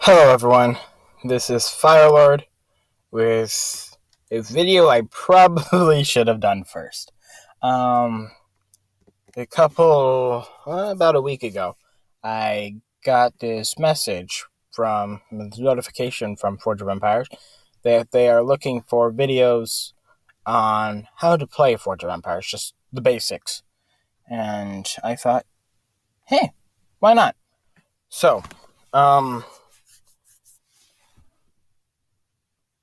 Hello everyone, this is Firelord with a video I probably should have done first. About a week ago, I got this notification from Forge of Empires that they are looking for videos on how to play Forge of Empires, just the basics. And I thought, hey, why not? So,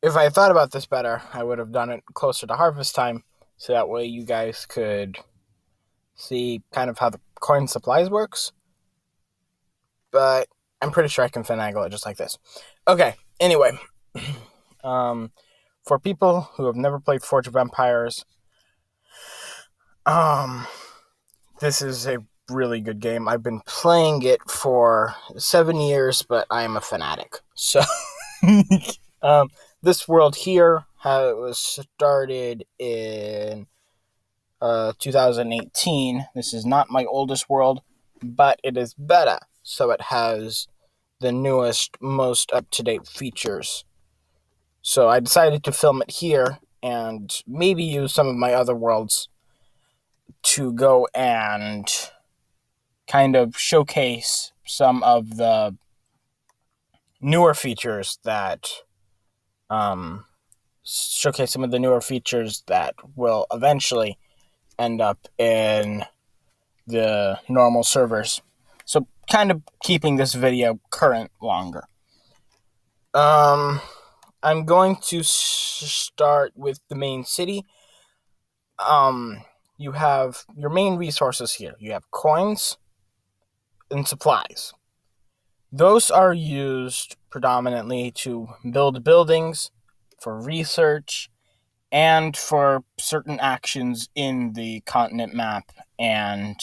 if I had thought about this better, I would have done it closer to harvest time, so that way you guys could see kind of how the coin supplies works. But I'm pretty sure I can finagle it just like this. Okay, anyway. For people who have never played Forge of Empires, this is a really good game. I've been playing it for 7 years, but I am a fanatic. So, this world here was started in 2018. This is not my oldest world, but it is beta, so it has the newest, most up-to-date features. So I decided to film it here and maybe use some of my other worlds to go and kind of showcase some of the newer features that will eventually end up in the normal servers. So kind of keeping this video current longer. I'm going to start with the main city. You have your main resources here. You have coins and supplies. Those are used predominantly to build buildings, for research, and for certain actions in the continent map and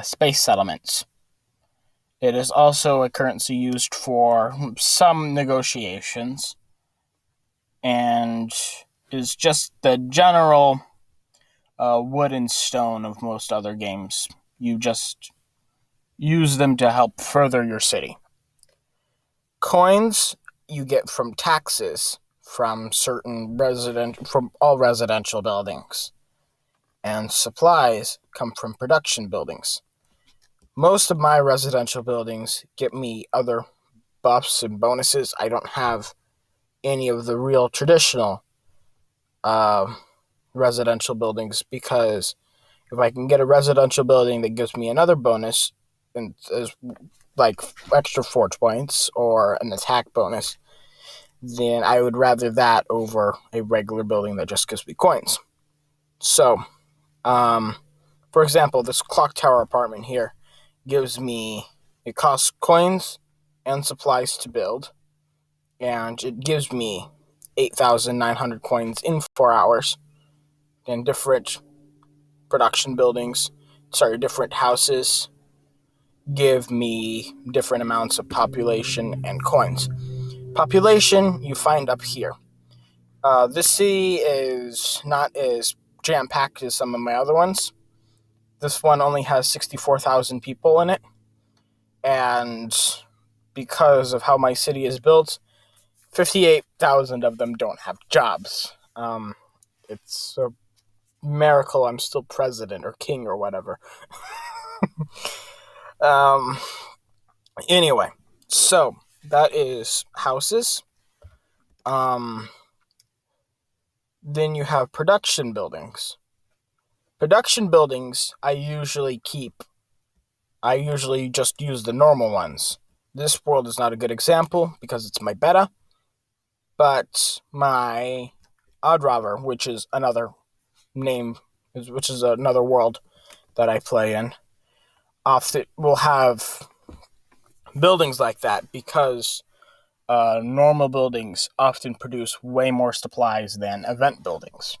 space settlements. It is also a currency used for some negotiations, and is just the general wood and stone of most other games. You just use them to help further your city. Coins you get from taxes from all residential buildings, and supplies come from production buildings. Most of my residential buildings get me other buffs and bonuses. I don't have any of the real traditional residential buildings, because if I can get a residential building that gives me another bonus, and is like extra forge points or an attack bonus, then I would rather that over a regular building that just gives me coins. So, for example, this clock tower apartment here it costs coins and supplies to build, and it gives me 8,900 coins in 4 hours. And different different houses give me different amounts of population and coins. Population you find up here. This city is not as jam-packed as some of my other ones. This one only has 64,000 people in it, and because of how my city is built, 58,000 of them don't have jobs. It's a miracle I'm still president or king or whatever. Anyway, so that is houses. Then you have production buildings. Production buildings I usually just use the normal ones. This world is not a good example because it's my beta, but my Oddrover, which is another world that I play in, often will have buildings like that, because normal buildings often produce way more supplies than event buildings.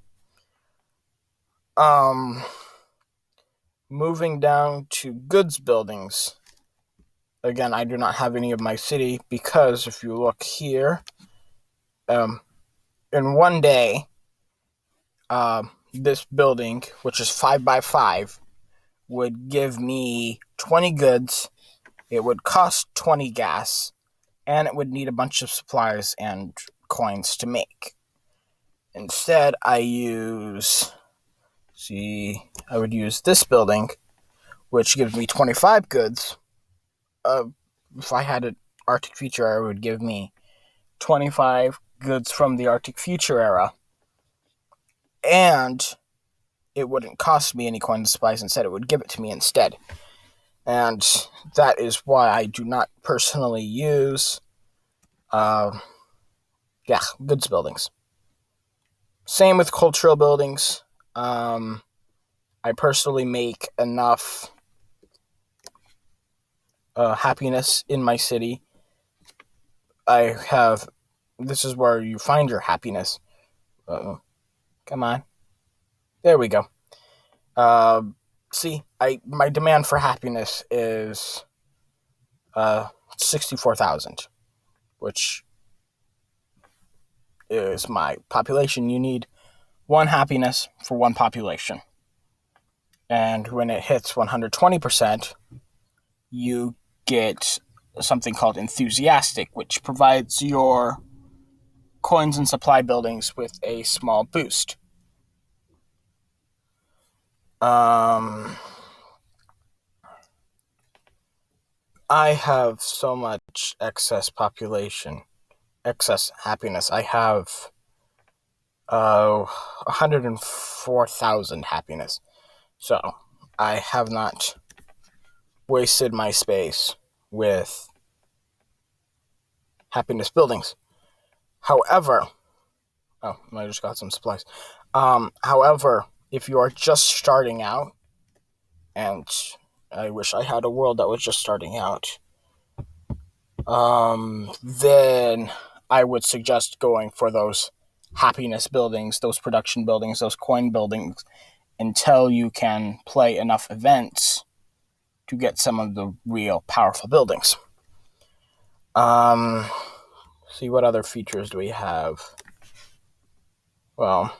Moving down to goods buildings. Again, I do not have any of my city, because if you look here, in one day, this building, which is 5x5, would give me 20 goods. It would cost 20 gas, and it would need a bunch of supplies and coins to make. Instead, I would use this building, which gives me 25 goods. If I had an Arctic Future era, it would give me 25 goods from the Arctic Future era. And it wouldn't cost me any coins and supplies. Instead, it would give it to me instead. And that is why I do not personally use goods buildings. Same with cultural buildings. I personally make enough happiness in my city. This is where you find your happiness. Come on. There we go. My demand for happiness is 64,000, which is my population. You need one happiness for one population. And when it hits 120%, you get something called enthusiastic, which provides your coins and supply buildings with a small boost. I have so much excess happiness. I have 104,000 happiness. So I have not wasted my space with happiness buildings. However, I just got some supplies. However, if you are just starting out, and I wish I had a world that was just starting out, then I would suggest going for those happiness buildings, those production buildings, those coin buildings, until you can play enough events to get some of the real powerful buildings. See, what other features do we have? Well,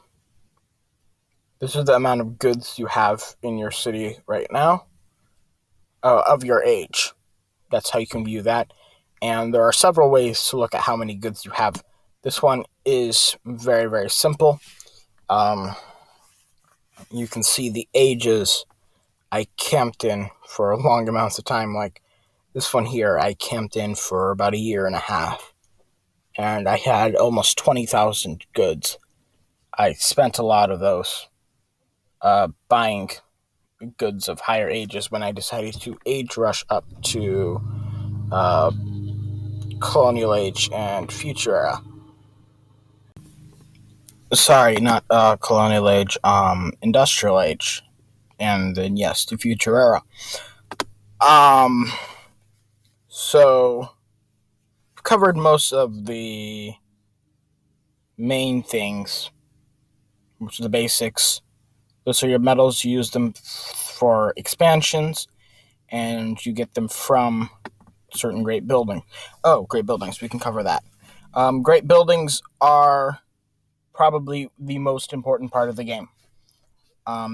this is the amount of goods you have in your city right now, of your age. That's how you can view that. And there are several ways to look at how many goods you have. This one is very, very simple. You can see the ages I camped in for long amounts of time. Like this one here, I camped in for about a year and a half. And I had almost 20,000 goods. I spent a lot of those buying goods of higher ages when I decided to age rush up to Colonial Age and Future Era. Sorry, not Colonial Age, Industrial Age. And then, yes, to Future Era. So, I've covered most of the main things, which are the basics. Those are your metals. You use them for expansions, and you get them from certain great buildings. Oh, great buildings. We can cover that. Great buildings are probably the most important part of the game.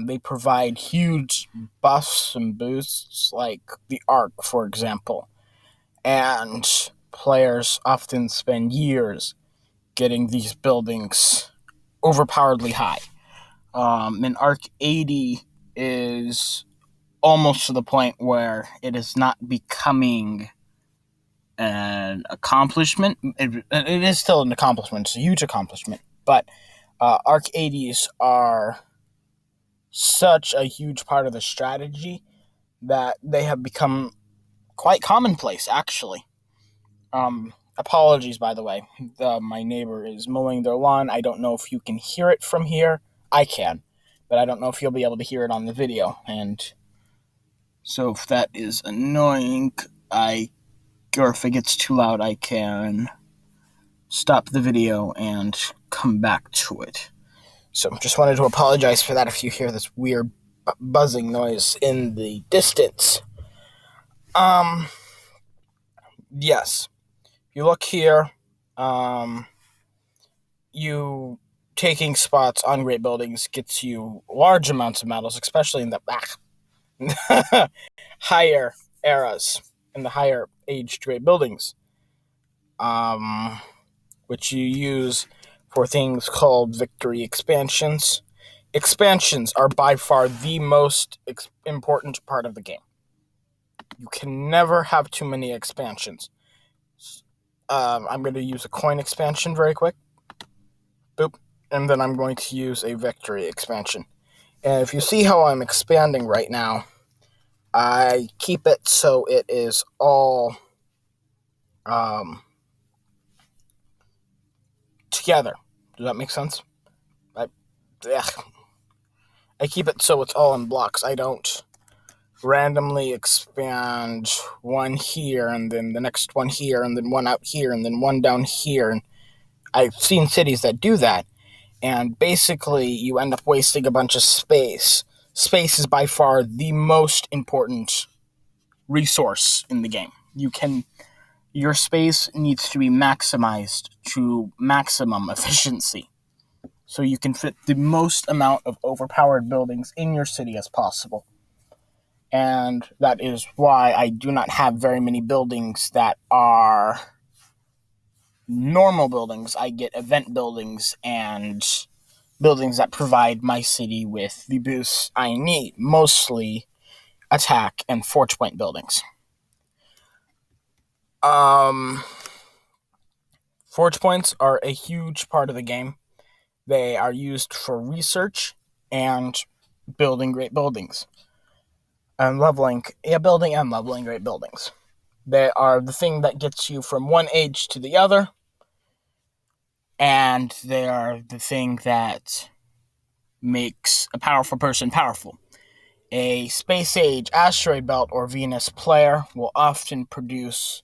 They provide huge buffs and boosts, like the Arc, for example. And players often spend years getting these buildings overpoweredly high. And Arc 80 is almost to the point where it is not becoming an accomplishment. It is still an accomplishment. It's a huge accomplishment. But Arc 80s are such a huge part of the strategy that they have become quite commonplace, actually. Apologies, by the way. My neighbor is mowing their lawn. I don't know if you can hear it from here. I can, but I don't know if you'll be able to hear it on the video. And so if that is annoying, or if it gets too loud, I can stop the video and come back to it. So just wanted to apologize for that if you hear this weird buzzing noise in the distance. Yes. If you look here, you taking spots on great buildings gets you large amounts of metals, especially in the higher eras, in the higher aged great buildings. which you use for things called victory expansions. Expansions are by far the most important part of the game. You can never have too many expansions. I'm going to use a coin expansion very quick. Boop. And then I'm going to use a victory expansion. And if you see how I'm expanding right now, I keep it so it is all together. Does that make sense? I keep it so it's all in blocks. I don't randomly expand one here and then the next one here and then one out here and then one down here. And I've seen cities that do that. And basically, you end up wasting a bunch of space. Space is by far the most important resource in the game. Your space needs to be maximized to maximum efficiency, so you can fit the most amount of overpowered buildings in your city as possible. And that is why I do not have very many buildings that are normal buildings. I get event buildings and buildings that provide my city with the boosts I need, mostly attack and forge point buildings. Forge points are a huge part of the game. They are used for research and building great buildings. And leveling great buildings. They are the thing that gets you from one age to the other. And they are the thing that makes a powerful person powerful. A space age, asteroid belt, or Venus player will often produce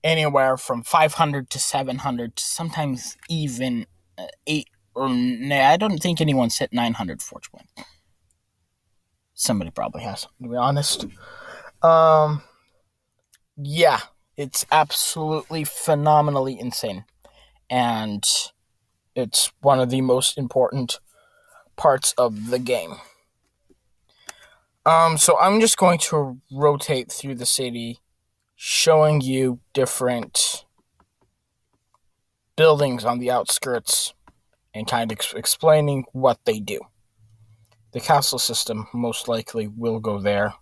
anywhere from 500 to 700 to sometimes even 8 or I don't think anyone's hit 900 forge points. Somebody probably has, to be honest. Yeah, it's absolutely phenomenally insane. And it's one of the most important parts of the game. So I'm just going to rotate through the city, showing you different buildings on the outskirts and kind of explaining what they do. The castle system most likely will go there,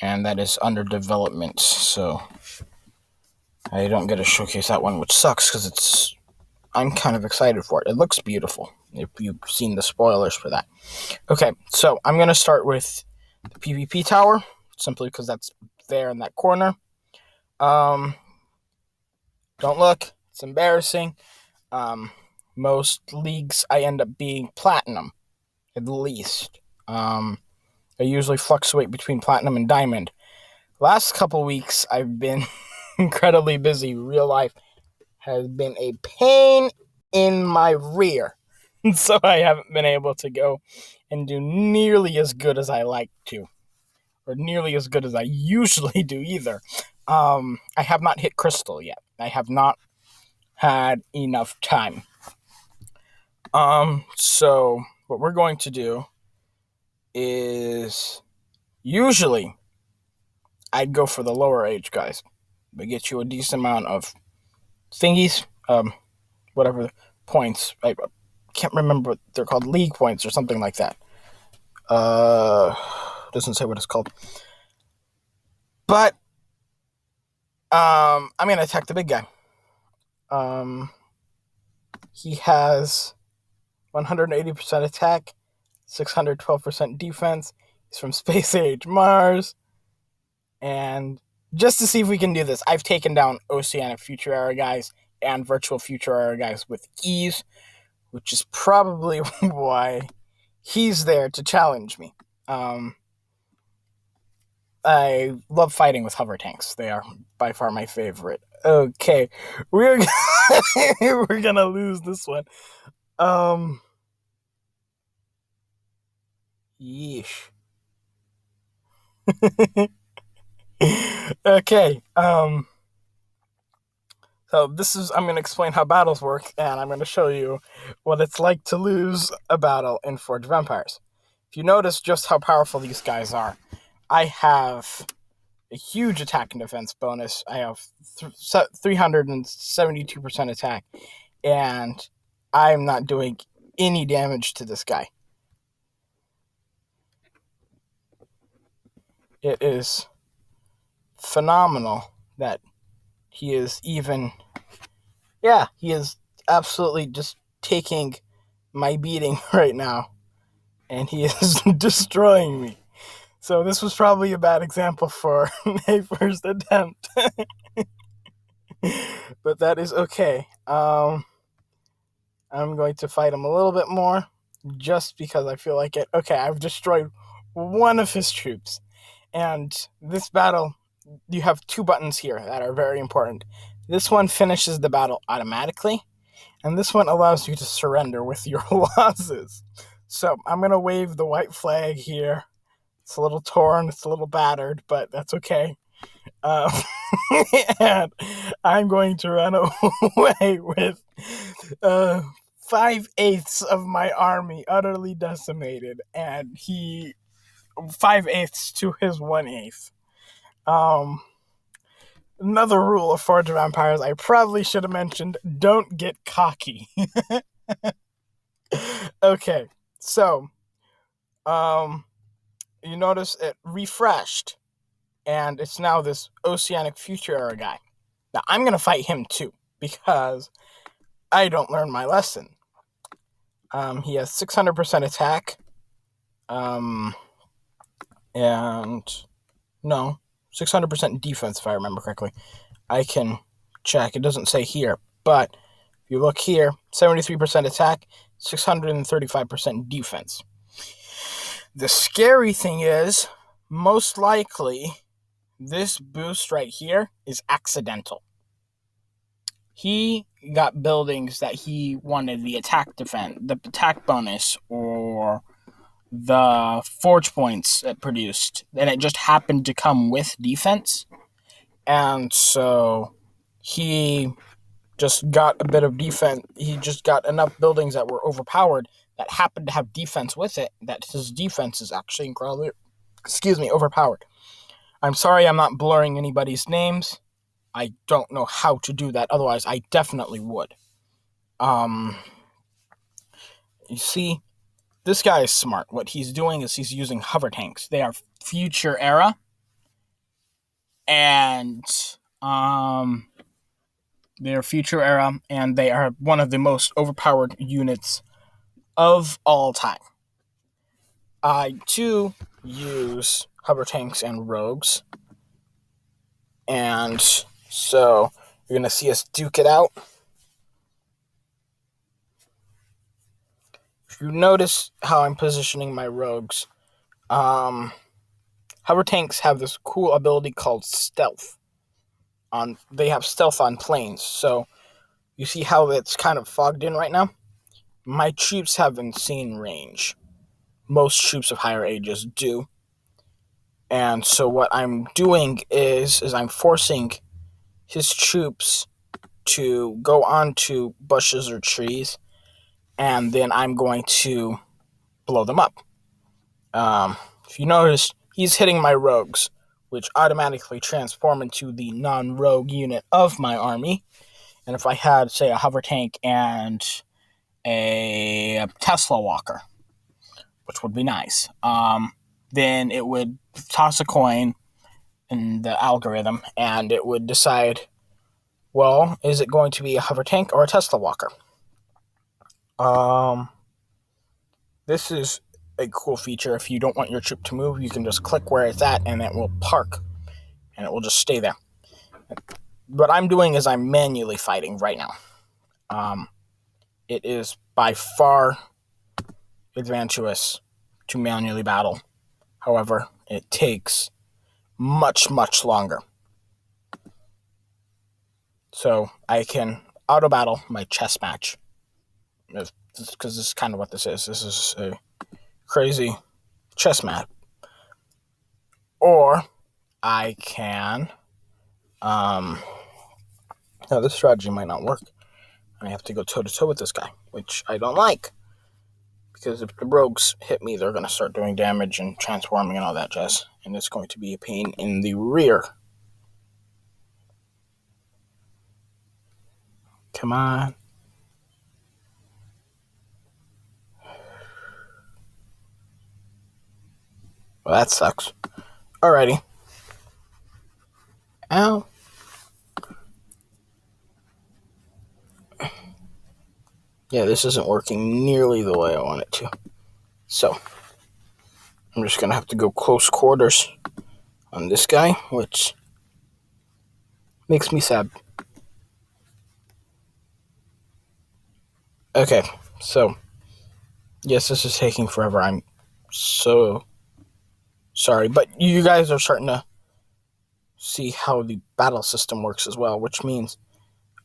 and that is under development, so I don't get to showcase that one, which sucks because I'm kind of excited for it. It looks beautiful, if you've seen the spoilers for that. Okay, so I'm going to start with the PvP tower, simply because that's there in that corner. Don't look, it's embarrassing. Most leagues I end up being platinum, at least. I usually fluctuate between platinum and diamond. Last couple weeks, I've been incredibly busy. Real life has been a pain in my rear. So I haven't been able to go and do nearly as good as I like to. Or nearly as good as I usually do either. I have not hit crystal yet. I have not had enough time. So what we're going to do is usually I'd go for the lower age guys. They get you a decent amount of thingies, whatever points. I can't remember what they're called, league points or something like that. Doesn't say what it's called. But I'm gonna attack the big guy. He has 180% attack, 612% defense. He's from Space Age Mars. And just to see if we can do this, I've taken down Oceanic Future Era guys and Virtual Future Era guys with ease, which is probably why he's there to challenge me. I love fighting with hover tanks. They are by far my favorite. Okay, we're gonna lose this one. Yeesh. Okay. So I'm going to explain how battles work, and I'm going to show you what it's like to lose a battle in Forge of Empires. If you notice just how powerful these guys are, I have a huge attack and defense bonus. I have 372% attack, and I'm not doing any damage to this guy. It is phenomenal that he is even... Yeah, he is absolutely just taking my beating right now, and he is destroying me. So this was probably a bad example for my first attempt. But that is okay. I'm going to fight him a little bit more, just because I feel like it. Okay, I've destroyed one of his troops. And this battle, you have two buttons here that are very important. This one finishes the battle automatically, and this one allows you to surrender with your losses. So I'm going to wave the white flag here. It's a little torn, it's a little battered, but that's okay. And I'm going to run away with 5/8 of my army utterly decimated, and he 5/8 to his 1/8. Another rule of Forge of Empires I probably should have mentioned: don't get cocky. Okay, so you notice it refreshed, and it's now this Oceanic Future Era guy. Now I'm gonna fight him too, because I don't learn my lesson. He has 600% attack, and no, 600% defense, if I remember correctly. I can check. It doesn't say here, but if you look here, 73% attack, 635% defense. The scary thing is, most likely, this boost right here is accidental. He got buildings that he wanted the attack bonus, or the forge points it produced, and it just happened to come with defense. And so he just got a bit of defense. He just got enough buildings that were overpowered that happened to have defense with it, that his defense is actually incredibly, overpowered. I'm sorry I'm not blurring anybody's names. I don't know how to do that. Otherwise, I definitely would. You see, this guy is smart. What he's doing is he's using hover tanks. They are future era, and they are one of the most overpowered units of all time. I too use hover tanks and rogues, and so you're gonna see us duke it out. If you notice how I'm positioning my rogues, hover tanks have this cool ability called stealth. They have stealth on planes, so you see how it's kind of fogged in right now? My troops have insane range. Most troops of higher ages do. And so what I'm doing is I'm forcing his troops to go onto bushes or trees, and then I'm going to blow them up. If you notice, he's hitting my rogues, which automatically transform into the non-rogue unit of my army. And if I had, say, a hover tank and a Tesla walker, which would be nice, then it would toss a coin in the algorithm, and it would decide, well, is it going to be a hover tank or a Tesla walker? This is a cool feature. If you don't want your troop to move, you can just click where it's at, and it will park, and it will just stay there. What I'm doing is I'm manually fighting right now. It is by far advantageous to manually battle. However, it takes much, much longer. So I can auto-battle my chess match, because this is kind of what this is. This is a crazy chess match. Or I can... Now, this strategy might not work. I have to go toe-to-toe with this guy, which I don't like. Because if the rogues hit me, they're going to start doing damage and transforming and all that jazz. And it's going to be a pain in the rear. Come on. Well, that sucks. Alrighty. Ow. Yeah, this isn't working nearly the way I want it to. So, I'm just going to have to go close quarters on this guy, which makes me sad. Okay, so, yes, this is taking forever. I'm so sorry, but you guys are starting to see how the battle system works as well, which means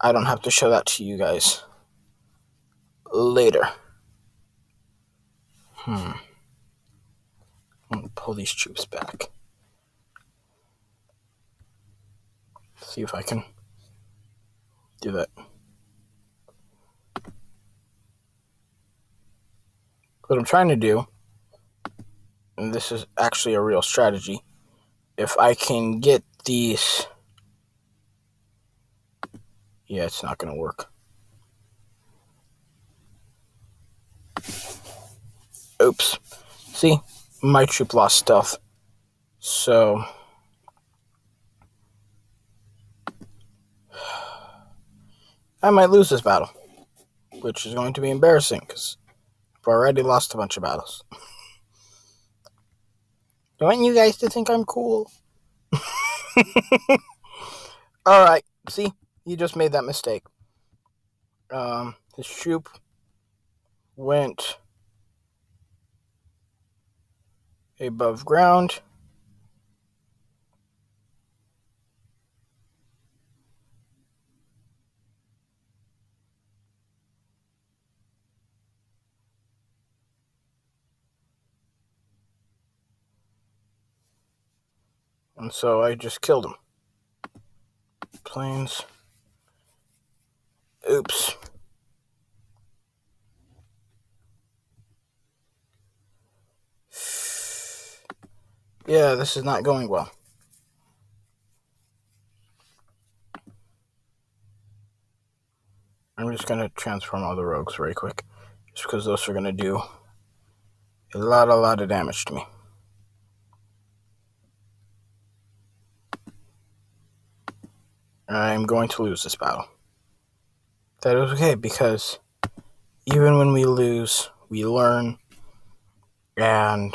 I don't have to show that to you guys later. I'm going to pull these troops back. See if I can do that. What I'm trying to do, and this is actually a real strategy, if I can get these... Yeah, it's not going to work. Oops. See? My troop lost stealth. So... I might lose this battle, which is going to be embarrassing, because I've already lost a bunch of battles. I want you guys to think I'm cool. Alright, see? You just made that mistake. His troop went above ground. And so I just killed him. Planes. Oops. Yeah, this is not going well. I'm just going to transform all the rogues very quick. Just because those are going to do a lot of damage to me. I'm going to lose this battle. That is okay, because even when we lose, we learn, and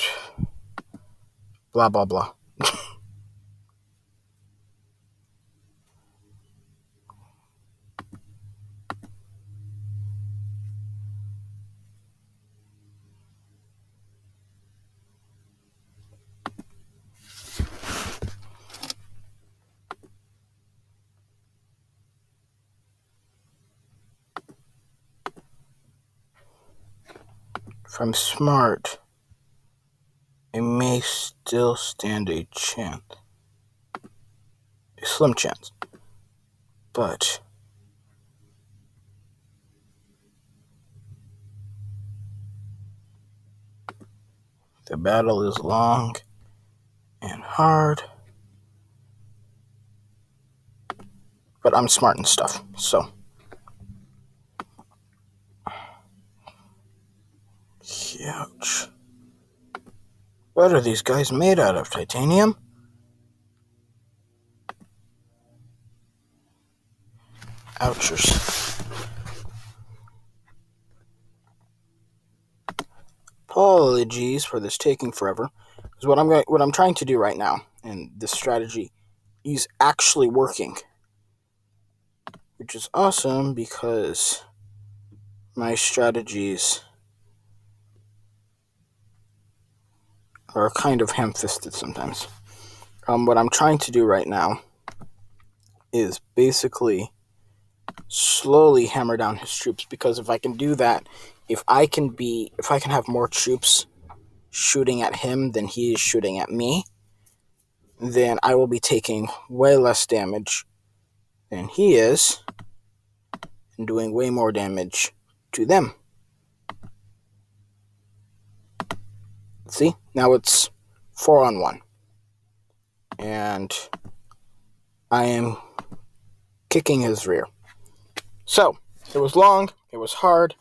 blah, blah, blah. If I'm smart, I may still stand a chance. A slim chance. But the battle is long and hard. But I'm smart and stuff, so. Ouch. What are these guys made out of? Titanium? Ouchers. Apologies for this taking forever. Because what I'm trying to do right now, and this strategy is actually working. Which is awesome, because my strategies are kind of ham-fisted sometimes. What I'm trying to do right now is basically slowly hammer down his troops, because if I can do that, if I can have more troops shooting at him than he is shooting at me, then I will be taking way less damage than he is and doing way more damage to them. See, now it's 4-on-1. And I am kicking his rear. So, it was long, it was hard.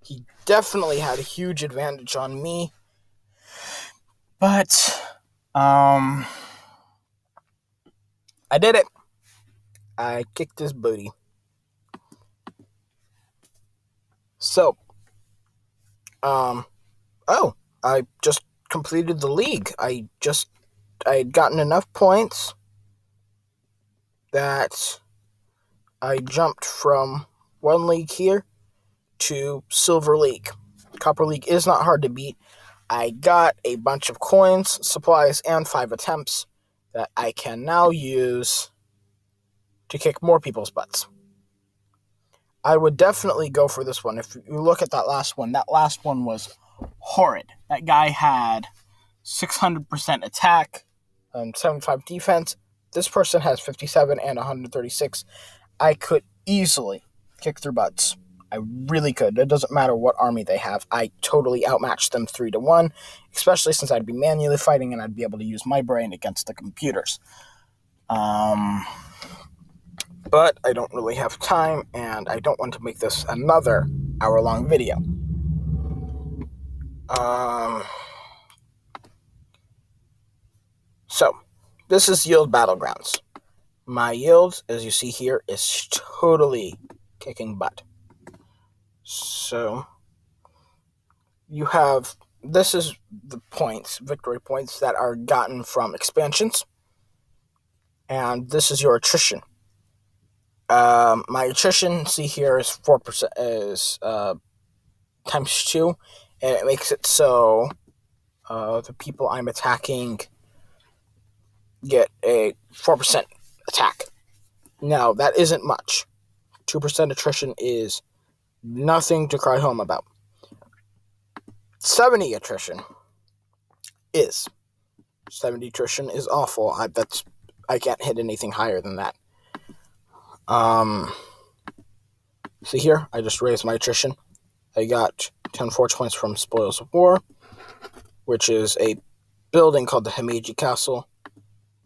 He definitely had a huge advantage on me. But, I did it. I kicked his booty. So, I just completed the league. I had gotten enough points that I jumped from one league here to Silver League. Copper League is not hard to beat. I got a bunch of coins, supplies, and 5 attempts that I can now use to kick more people's butts. I would definitely go for this one. If you look at that last one was horrid. That guy had 600% attack, 75 defense. This person has 57 and 136. I could easily kick their butts. I really could. It doesn't matter what army they have. I totally outmatched them 3-1, especially since I'd be manually fighting and I'd be able to use my brain against the computers. But I don't really have time, and I don't want to make this another hour-long video. So, this is Yield Battlegrounds. My yield, as you see here, is totally kicking butt. So, this is the points, victory points, that are gotten from expansions. And this is your attrition. My attrition, see here, is 4%, is times 2, and it makes it so the people I'm attacking get a 4% attack. Now, that isn't much. 2% attrition is nothing to cry home about. 70 attrition is. 70 attrition is awful. I can't hit anything higher than that. See here, I just raised my attrition. I got 10 forge points from Spoils of War, which is a building called the Himeji Castle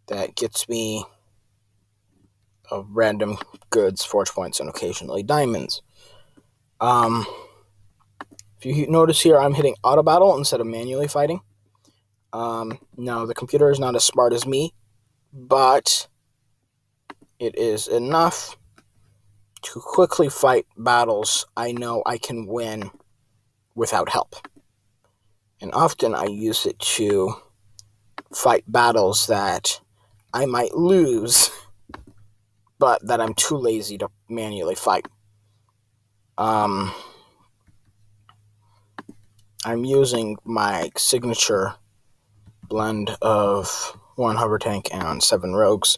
that gets me random goods, forge points, and occasionally diamonds. If you notice here, I'm hitting auto battle instead of manually fighting. Now, the computer is not as smart as me, but it is enough to quickly fight battles I know I can win without help. And often I use it to fight battles that I might lose, but that I'm too lazy to manually fight. I'm using my signature blend of 1 hover tank and 7 rogues.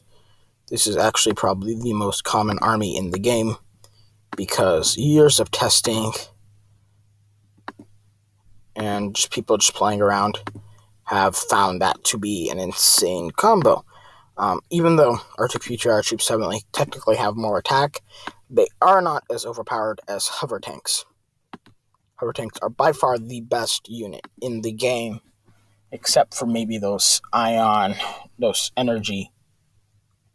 This is actually probably the most common army in the game, because years of testing and just people just playing around have found that to be an insane combo. Even though our future troops technically have more attack, they are not as overpowered as hover tanks. Hover tanks are by far the best unit in the game, except for maybe those energy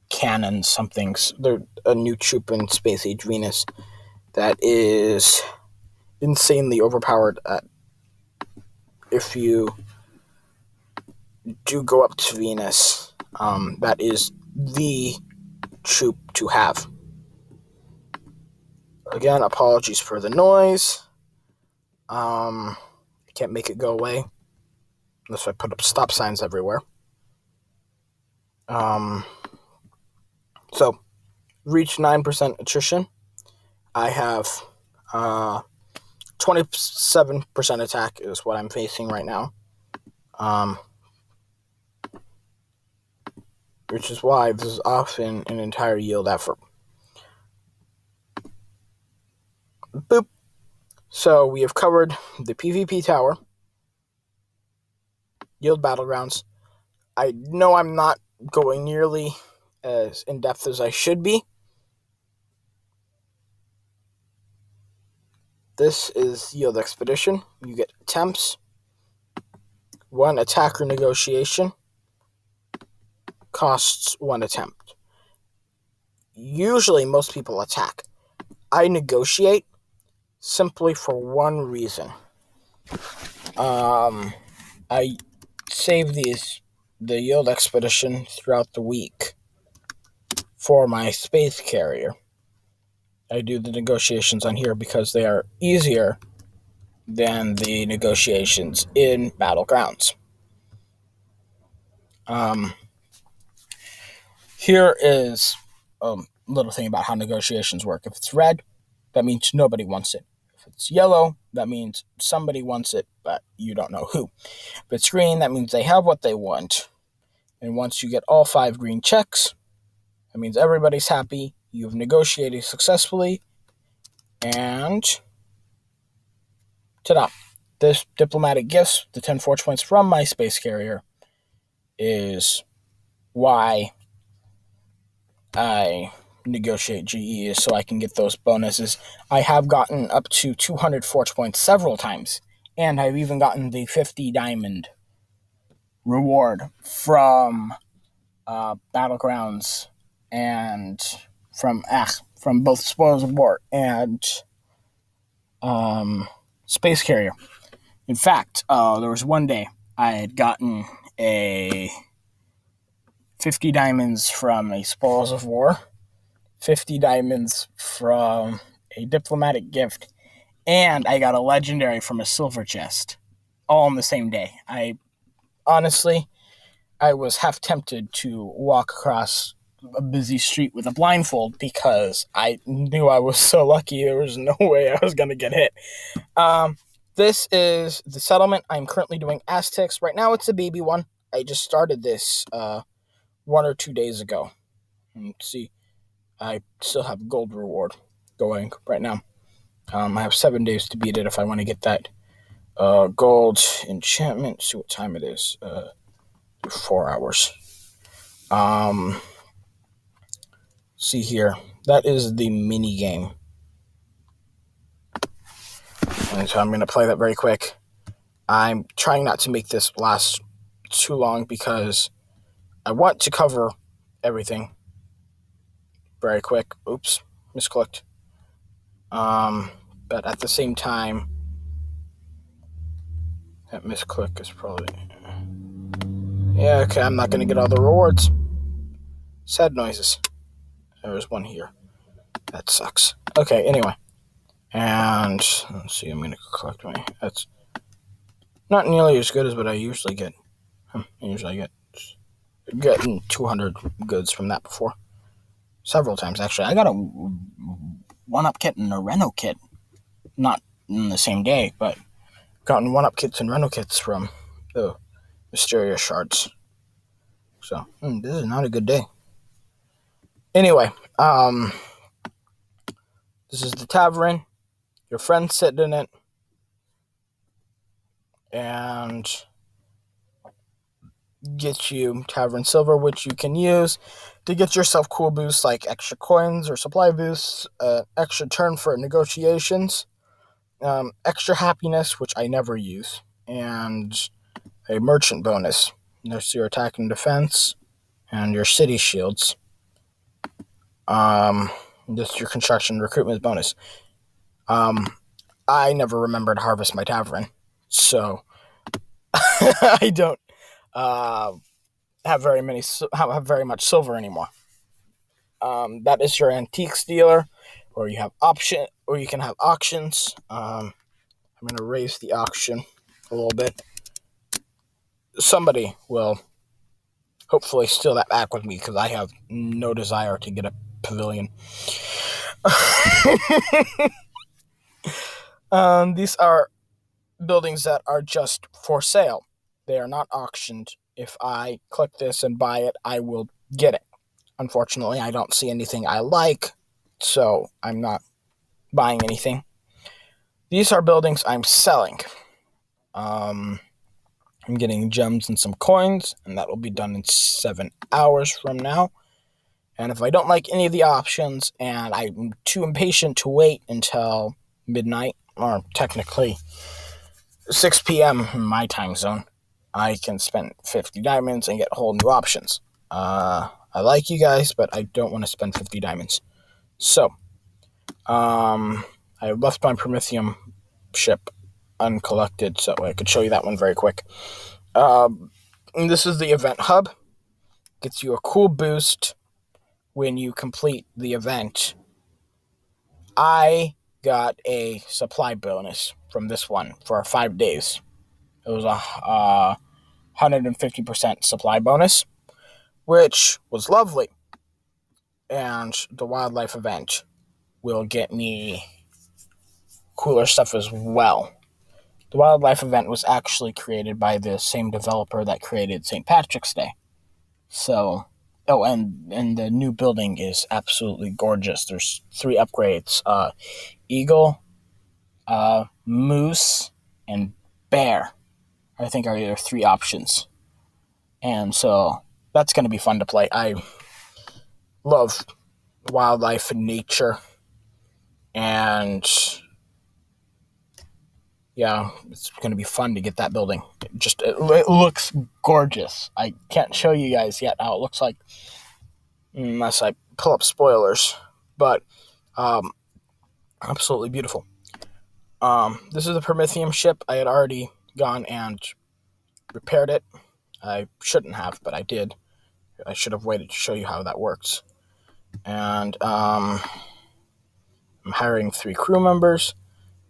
cannons, somethings. They're a new troop in Space Age Venus that is insanely overpowered. If you do go up to Venus, that is the troop to have. Again, apologies for the noise. I can't make it go away unless I put up stop signs everywhere. So, reach 9% attrition. I have 27% attack is what I'm facing right now. Which is why this is often an entire yield effort. Boop. So we have covered the PvP tower, yield battlegrounds. I know I'm not going nearly as in-depth as I should be. This is yield expedition. You get attempts, one attack or negotiation costs one attempt. Usually, most people attack. I negotiate simply for one reason. I save the yield expedition throughout the week for my space carrier. I do the negotiations on here because they are easier than the negotiations in Battlegrounds. Here is a little thing about how negotiations work. If it's red, that means nobody wants it. If it's yellow, that means somebody wants it, but you don't know who. If it's green, that means they have what they want. And once you get all 5 green checks, that means everybody's happy. You've negotiated successfully. And ta-da! This diplomatic gifts, the 10 forge points from my space carrier, is why I negotiate GEs, so I can get those bonuses. I have gotten up to 200 forge points several times, and I've even gotten the 50 diamond reward from Battlegrounds and from both Spoils of War and Space Carrier. In fact, there was one day I had gotten a 50 diamonds from a Spoils of War, 50 diamonds from a diplomatic gift, and I got a legendary from a silver chest, all on the same day. Honestly, I was half tempted to walk across a busy street with a blindfold because I knew I was so lucky there was no way I was going to get hit. This is the settlement. I'm currently doing Aztecs. Right now it's a baby one. I just started this 1 or 2 days ago. And see, I still have gold reward going right now. I have 7 days to beat it if I want to get that gold enchantment. See what time it is. 4 hours. See here. That is the mini game. And so I'm going to play that very quick. I'm trying not to make this last too long because I want to cover everything very quick. Oops, misclicked. But at the same time, that misclick is probably... Yeah, okay, I'm not going to get all the rewards. Sad noises. There was one here. That sucks. Okay, anyway. And, let's see, I'm going to collect my... That's not nearly as good as what I usually get. I usually get getting 200 goods from that before. Several times, actually. I got a 1-up kit and a Reno kit. Not in the same day, but gotten 1-up kits and Reno kits from the mysterious shards. So, this is not a good day. Anyway, this is the Tavern. Your friend's sitting in it. And get you Tavern Silver, which you can use to get yourself cool boosts like extra coins or supply boosts, extra turn for negotiations, extra happiness, which I never use, and a merchant bonus. There's your attack and defense, and your city shields. This is your construction recruitment bonus. I never remember to harvest my tavern, so I don't have very much silver anymore. That is your antiques dealer, or you can have auctions. I'm going to raise the auction a little bit. Somebody will hopefully steal that back with me because I have no desire to get a pavilion. These are buildings that are just for sale. They are not auctioned. If I click this and buy it, I will get it. Unfortunately, I don't see anything I like, so I'm not buying anything. These are buildings I'm selling. I'm getting gems and some coins, and that will be done in 7 hours from now. And if I don't like any of the options, and I'm too impatient to wait until midnight, or technically 6 p.m. in my time zone, I can spend 50 diamonds and get whole new options. I like you guys, but I don't want to spend 50 diamonds. So, I left my Promethium ship uncollected, so I could show you that one very quick. And this is the event hub. Gets you a cool boost when you complete the event. I got a supply bonus from this one for 5 days. It was a 150% supply bonus, which was lovely. And the wildlife event will get me cooler stuff as well. The wildlife event was actually created by the same developer that created St. Patrick's Day. So, and the new building is absolutely gorgeous. There's 3 upgrades. Eagle, moose, and bear, I think, are your 3 options. And so that's going to be fun to play. I love wildlife and nature. And yeah, it's going to be fun to get that building. It looks gorgeous. I can't show you guys yet how it looks like unless I pull up spoilers. But absolutely beautiful. This is the Promethium ship. I had already gone and repaired it. I shouldn't have, but I did. I should have waited to show you how that works. And I'm hiring 3 crew members.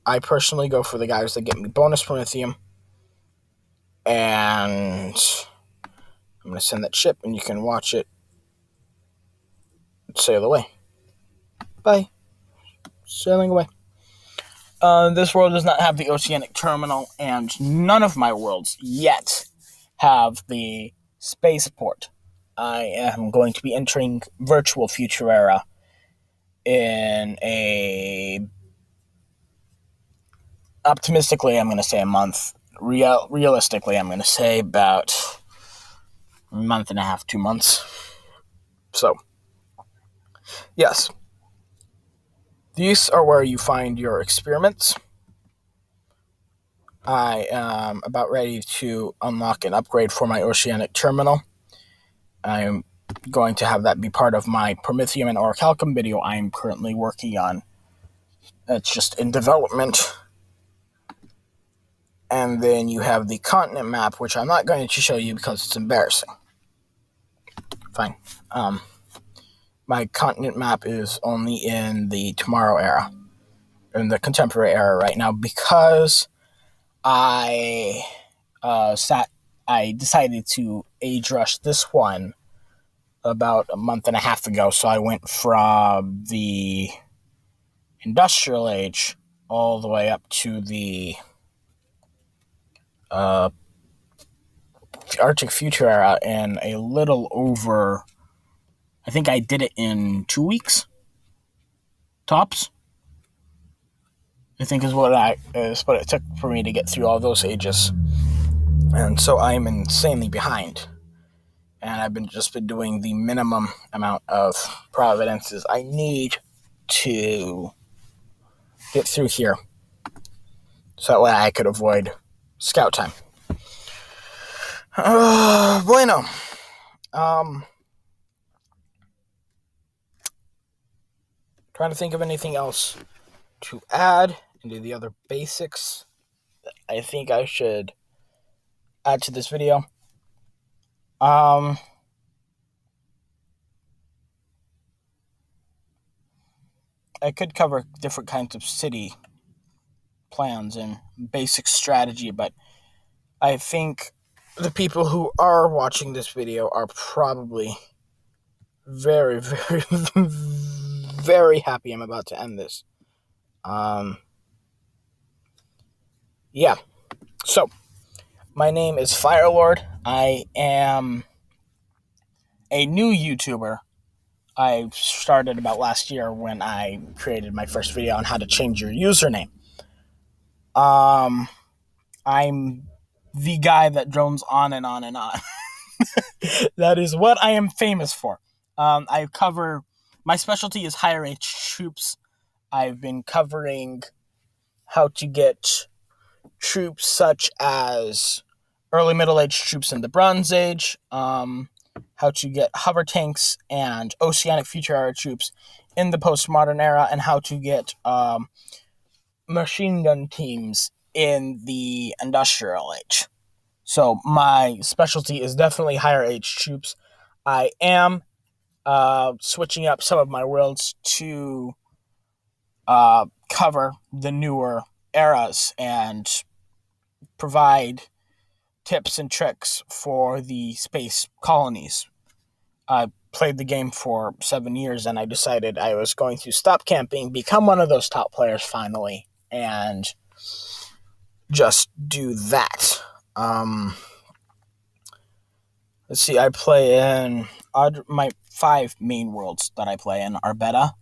I personally go for the guys that get me bonus Promethium. And I'm going to send that ship, and you can watch it sail away. Bye. Sailing away. This world does not have the oceanic terminal, and none of my worlds yet have the spaceport. I am going to be entering virtual future era in optimistically, I'm going to say a month. Realistically, I'm going to say about a month and a half, 2 months. So, yes. These are where you find your experiments. I am about ready to unlock an upgrade for my oceanic terminal. I am going to have that be part of my Promethium and Orichalcum video I am currently working on. It's just in development. And then you have the continent map, which I'm not going to show you because it's embarrassing. Fine. My continent map is only in the tomorrow era, in the contemporary era right now, because I decided to age rush this one about a month and a half ago. So I went from the industrial age all the way up to the Arctic future era in a little over, I think I did it in 2 weeks, tops. I think is what it took for me to get through all those ages. And so I'm insanely behind. And I've been doing the minimum amount of providences I need to get through here. So that way I could avoid scout time. Bueno. Trying to think of anything else to add into the other basics that I think I should add to this video. I could cover different kinds of city plans and basic strategy, but I think the people who are watching this video are probably very, very, very happy I'm about to end this. Yeah. So, my name is Firelord. I am a new YouTuber. I started about last year when I created my first video on how to change your username. I'm the guy that drones on and on and on. That is what I am famous for. My specialty is higher age troops. I've been covering how to get troops such as early Middle Age troops in the Bronze Age, how to get hover tanks and oceanic future era troops in the postmodern era, and how to get machine gun teams in the Industrial Age. So my specialty is definitely higher age troops. I am switching up some of my worlds to cover the newer eras and provide tips and tricks for the space colonies. I played the game for 7 years, and I decided I was going to stop camping, become one of those top players finally, and just do that. Let's see, I play in my 5 main worlds that I play in are Beta,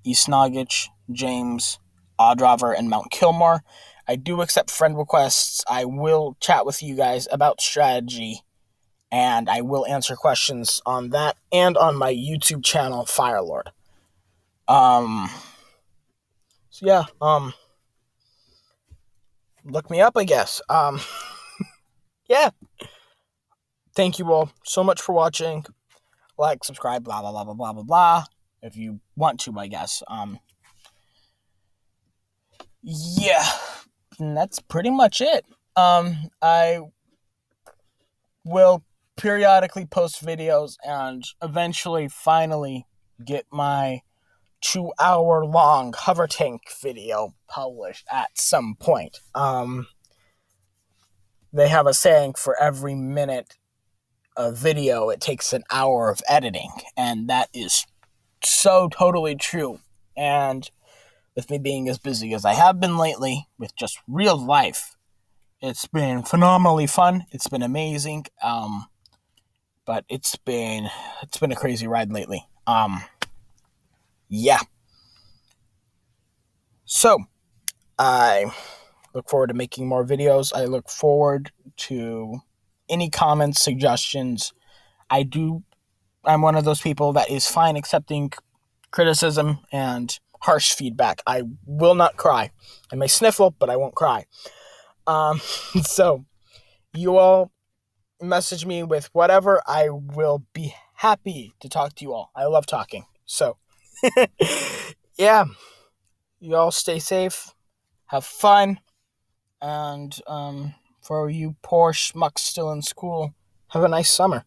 East Noggich, James, Oddrover, and Mount Kilmore. I do accept friend requests. I will chat with you guys about strategy, and I will answer questions on that and on my YouTube channel, Firelord. So yeah, look me up, I guess. Yeah. Thank you all so much for watching. Like, subscribe, blah, blah, blah, blah, blah, blah, blah. If you want to, I guess. Yeah. And that's pretty much it. I will periodically post videos and eventually, finally, get my 2-hour-long hover tank video published at some point. They have a saying, for every minute of video, it takes an hour of editing, and that is so totally true. And with me being as busy as I have been lately with just real life, it's been phenomenally fun. It's been amazing. But it's been a crazy ride lately. Yeah. So, I look forward to making more videos. I look forward to any comments, suggestions. I'm one of those people that is fine accepting criticism and harsh feedback. I will not cry. I may sniffle, but I won't cry. So, you all message me with whatever. I will be happy to talk to you all. I love talking. So, yeah. You all stay safe. Have fun. And for you poor schmucks still in school, have a nice summer.